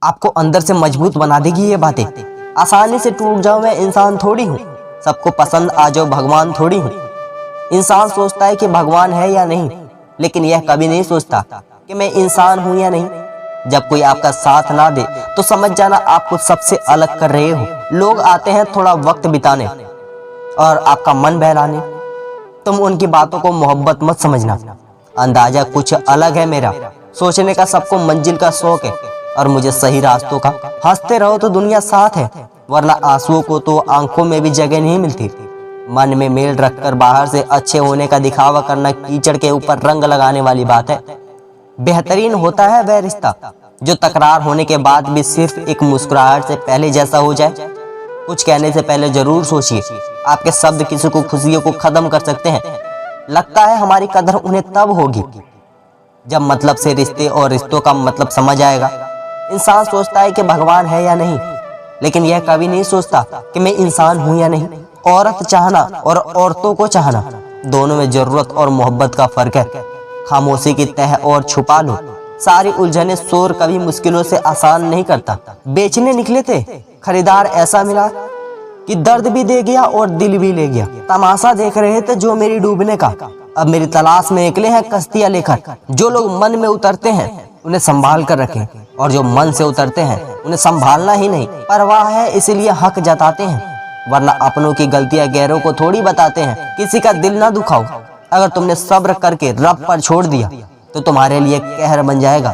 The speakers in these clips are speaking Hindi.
आपको अंदर से मजबूत बना देगी ये बातें। आसानी से टूट जाओ मैं इंसान थोड़ी हूँ, सबको पसंद आ जाओ भगवान थोड़ी हूँ। इंसान सोचता है कि भगवान है या नहीं, लेकिन यह कभी नहीं सोचता कि मैं इंसान हूँ या नहीं। जब कोई आपका साथ ना दे तो समझ जाना आप कुछ सबसे अलग कर रहे हो। लोग आते हैं थोड़ा वक्त बिताने और आपका मन बहलाने, तुम उनकी बातों को मोहब्बत मत समझना। अंदाजा कुछ अलग है मेरा, सोचने का सबको मंजिल का शौक है और मुझे सही रास्तों का। हंसते रहो तो दुनिया साथ है, वरना आंसुओं को तो आंखों में भी जगह नहीं मिलती। मन में मेल रखकर बाहर से अच्छे होने का दिखावा करना कीचड़ के ऊपर रंग लगाने वाली बात है। बेहतरीन होता है वह रिश्ता जो तकरार होने के बाद भी सिर्फ एक मुस्कुराहट से पहले जैसा हो जाए। कुछ कहने से पहले जरूर सोचिए, आपके शब्द किसी को खुशियों को खत्म कर सकते हैं। लगता है हमारी कदर उन्हें तब होगी जब मतलब से रिश्ते और रिश्तों का मतलब समझ आएगा। इंसान सोचता है कि भगवान है या नहीं, लेकिन यह कभी नहीं सोचता कि मैं इंसान हूं या नहीं। औरत चाहना और औरतों को चाहना, दोनों में जरूरत और मोहब्बत का फर्क है। खामोशी की तह और छुपा लो सारी उलझने। शोर कभी मुश्किलों से आसान नहीं करता। बेचने निकले थे, खरीदार ऐसा मिला कि दर्द भी दे गया और दिल भी ले गया। तमाशा देख रहे थे जो मेरी डूबने का, अब मेरी तलाश में निकले हैं कश्तियां लेकर। जो लोग मन में उतरते हैं उन्हें संभाल कर रखें, और जो मन से उतरते हैं उन्हें संभालना ही नहीं। परवाह है इसीलिए हक जताते हैं, वरना अपनों की गलतियां गैरों को थोड़ी बताते हैं। किसी का दिल ना दुखाओ, अगर तुमने सब्र करके रब पर छोड़ दिया तो तुम्हारे लिए कहर बन जाएगा।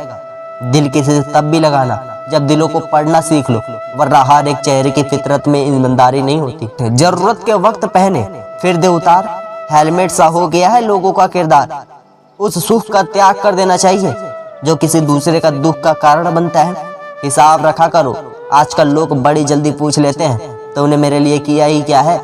दिल किसी से तब भी लगाना जब दिलों को पढ़ना सीख लो, वरना हर एक चेहरे की फितरत में ईमानदारी नहीं होती। जरूरत के वक्त पहने फिर दे उतार, हेलमेट सा हो गया है लोगों का किरदार। उस सुख का त्याग कर देना चाहिए जो किसी दूसरे का दुख का कारण बनता है। हिसाब रखा करो, आजकल लोग बड़ी जल्दी पूछ लेते हैं तो उन्हें मेरे लिए किया ही क्या है।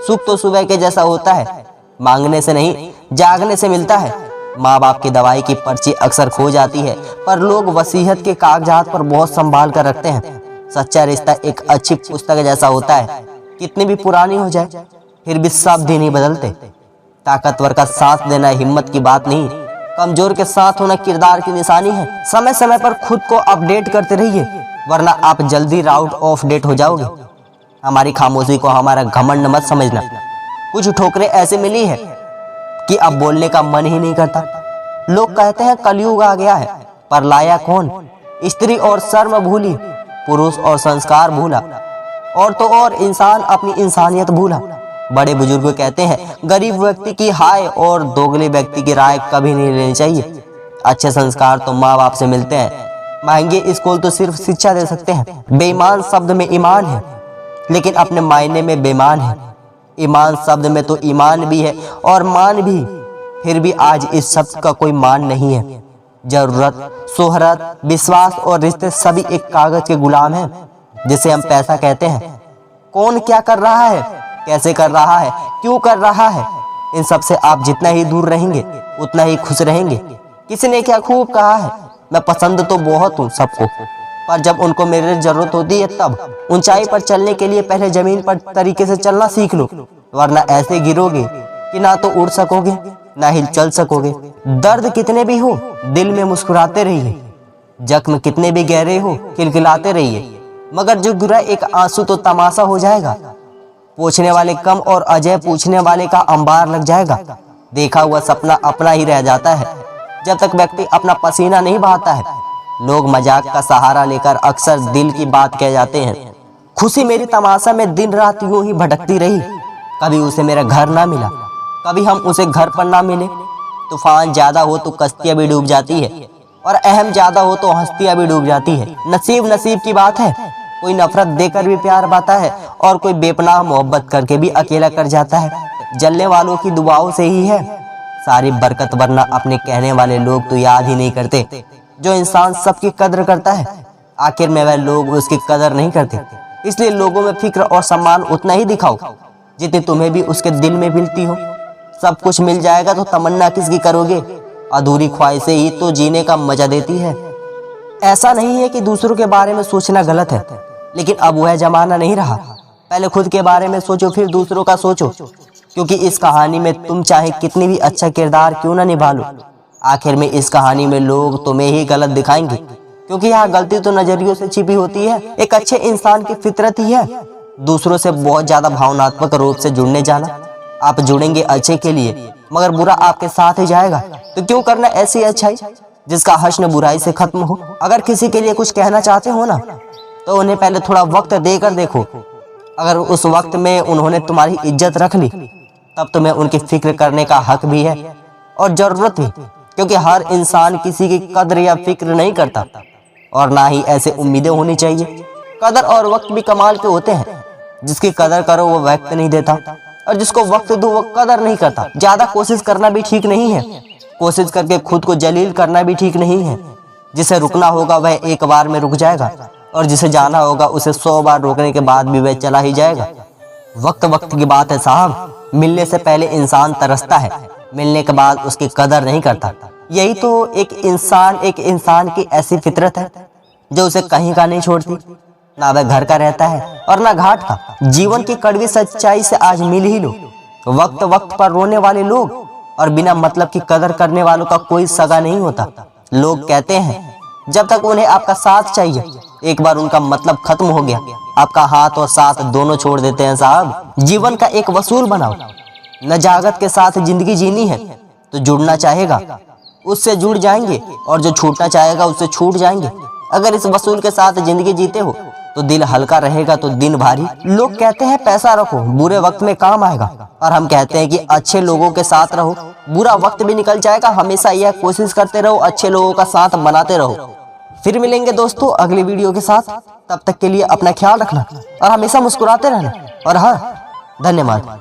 सुख तो सुबह के जैसा होता है, मांगने से नहीं जागने से मिलता है। माँ बाप की दवाई की पर्ची अक्सर खो जाती है, पर लोग वसीयत के कागजात पर बहुत संभाल कर रखते हैं। सच्चा रिश्ता एक अच्छी पुस्तक जैसा होता है, कितनी भी पुरानी हो जाए फिर भी शब्द ही नहीं बदलते। ताकतवर का साथ देना हिम्मत की बात नहीं, कमजोर के साथ होना किरदार की निशानी है। समय समय पर खुद को अपडेट करते रहिए, वरना आप जल्दी आउट ऑफ डेट हो जाओगे। हमारी खामोशी को हमारा घमंड मत समझना। कुछ ठोकरें ऐसे मिली है कि अब बोलने का मन ही नहीं करता। लोग कहते हैं कलयुग आ गया है, पर लाया कौन? स्त्री और शर्म भूली, पुरुष और संस्कार भूला, और तो और इंसान अपनी इंसानियत भूला। बड़े बुजुर्ग कहते हैं गरीब व्यक्ति की हाय और दोगले व्यक्ति की राय कभी नहीं लेनी चाहिए। अच्छे संस्कार तो माँ बाप से मिलते हैं, महंगे स्कूल तो सिर्फ शिक्षा दे सकते हैं। बेईमान शब्द में ईमान है, लेकिन अपने मायने में बेईमान है। ईमान शब्द में तो ईमान भी है और मान भी, फिर भी आज इस शब्द का कोई मान नहीं है। जरूरत, शोहरत, विश्वास और रिश्ते सभी एक कागज के गुलाम हैं जिसे हम पैसा कहते हैं। कौन क्या कर रहा है, कैसे कर रहा है, क्यों कर रहा है, इन सब से आप जितना ही दूर रहेंगे उतना ही खुश रहेंगे। किसी ने क्या खूब कहा है, मैं पसंद तो बहुत हूँ सबको, पर जब उनको मेरी जरूरत होती है तब। ऊंचाई पर चलने के लिए पहले जमीन पर तरीके से चलना सीख लो, वरना ऐसे गिरोगे कि ना तो उड़ सकोगे ना ही चल सकोगे। दर्द कितने भी हो दिल में मुस्कुराते रहिए, जख्म कितने भी गहरे हो खिलखिलाते रहिए, मगर जो गिरा एक आंसू तो तमाशा हो जाएगा। पूछने वाले कम और अजय पूछने वाले का अंबार लग जाएगा। देखा हुआ सपना अपना ही रह जाता है जब तक व्यक्ति अपना पसीना नहीं बहाता है। लोग मजाक का सहारा लेकर अक्सर दिल की बात कह जाते हैं। खुशी मेरी तमाशा में दिन रात यूं ही भटकती रही, कभी उसे मेरा घर ना मिला, कभी हम उसे घर पर ना मिले। तूफान ज्यादा हो तो कश्तियां भी डूब जाती है, और अहम ज्यादा हो तो हस्तियां भी डूब जाती है। नसीब नसीब की बात है, कोई नफरत देकर भी प्यार पाता है और कोई बेपनाह मोहब्बत करके भी अकेला कर जाता है। जलने वालों की दुआओं से ही है सारी बरकत, वरना अपने कहने वाले लोग तो याद ही नहीं करते। जो इंसान सबकी कदर करता है, आखिर में वह लोग उसकी कदर नहीं करते। इसलिए लोगों में फिक्र और सम्मान उतना ही दिखाओ जितनी तुम्हें भी उसके दिल में मिलती हो। सब कुछ मिल जाएगा तो तमन्ना किसकी करोगे? अधूरी ख्वाहिशें ही तो जीने का मजा देती है। ऐसा नहीं है कि दूसरों के बारे में सोचना गलत है, लेकिन अब वह जमाना नहीं रहा। पहले खुद के बारे में सोचो, फिर दूसरों का सोचो, क्योंकि इस कहानी में तुम चाहे कितनी भी अच्छा किरदार क्यों ना निभा लो, आखिर में इस कहानी में लोग तुम्हें ही गलत दिखाएंगे। क्योंकि यहाँ गलती तो नजरियों से छिपी होती है। एक अच्छे इंसान की फितरत ही है दूसरों से बहुत ज्यादा भावनात्मक रूप से जुड़ने जाना। आप जुड़ेंगे अच्छे के लिए, मगर बुरा आपके साथ ही जाएगा, तो क्यों करना ऐसी अच्छाई जिसका हश्र बुराई से खत्म हो। अगर किसी के लिए कुछ कहना चाहते हो ना, तो उन्हें पहले थोड़ा वक्त देकर देखो। अगर उस वक्त में उन्होंने तुम्हारी इज्जत रख ली, तब तुम्हें उनकी फिक्र करने का हक भी है और जरूरत भी, क्योंकि हर इंसान किसी की कदर या फिक्र नहीं करता, और ना ही ऐसे उम्मीदें होनी चाहिए। कदर और वक्त भी कमाल के होते हैं। जिसकी कदर करो वो वक्त नहीं देता, और जिसको वक्त दो वो कदर नहीं करता। ज्यादा कोशिश करना भी ठीक नहीं है, कोशिश करके खुद को जलील करना भी ठीक नहीं है। जिसे रुकना होगा वह एक बार में रुक जाएगा, और जिसे जाना होगा उसे 100 बार रोकने के बाद भी वह चला ही जाएगा। वक्त वक्त की बात है साहब। मिलने से पहले इंसान तरसता है, मिलने के बाद उसकी कदर नहीं करता। यही तो एक इंसान की ऐसी फितरत है जो उसे कहीं का नहीं छोड़ती। ना वह घर का रहता है और ना घाट का। जीवन की कड़वी सच्चाई से आज मिल ही लो। वक्त वक्त पर रोने वाले लोग और बिना मतलब की कदर करने वालों का कोई सगा नहीं होता। लोग कहते हैं जब तक उन्हें आपका साथ चाहिए, एक बार उनका मतलब खत्म हो गया, आपका हाथ और साथ दोनों छोड़ देते हैं साहब। जीवन का एक वसूल बनाओ। नजाकत के साथ जिंदगी जीनी है तो जुड़ना चाहेगा उससे जुड़ जाएंगे, और जो छूटना चाहेगा उससे छूट जाएंगे। अगर इस वसूल के साथ जिंदगी जीते हो तो दिल हल्का रहेगा तो दिन भारी। लोग कहते हैं पैसा रखो बुरे वक्त में काम आएगा, और हम कहते हैं कि अच्छे लोगों के साथ रहो बुरा वक्त भी निकल जाएगा। हमेशा यह कोशिश करते रहो, अच्छे लोगों का साथ बनाते रहो। फिर मिलेंगे दोस्तों अगली वीडियो के साथ। तब तक के लिए अपना ख्याल रखना और हमेशा मुस्कुराते रहना। और हाँ, धन्यवाद।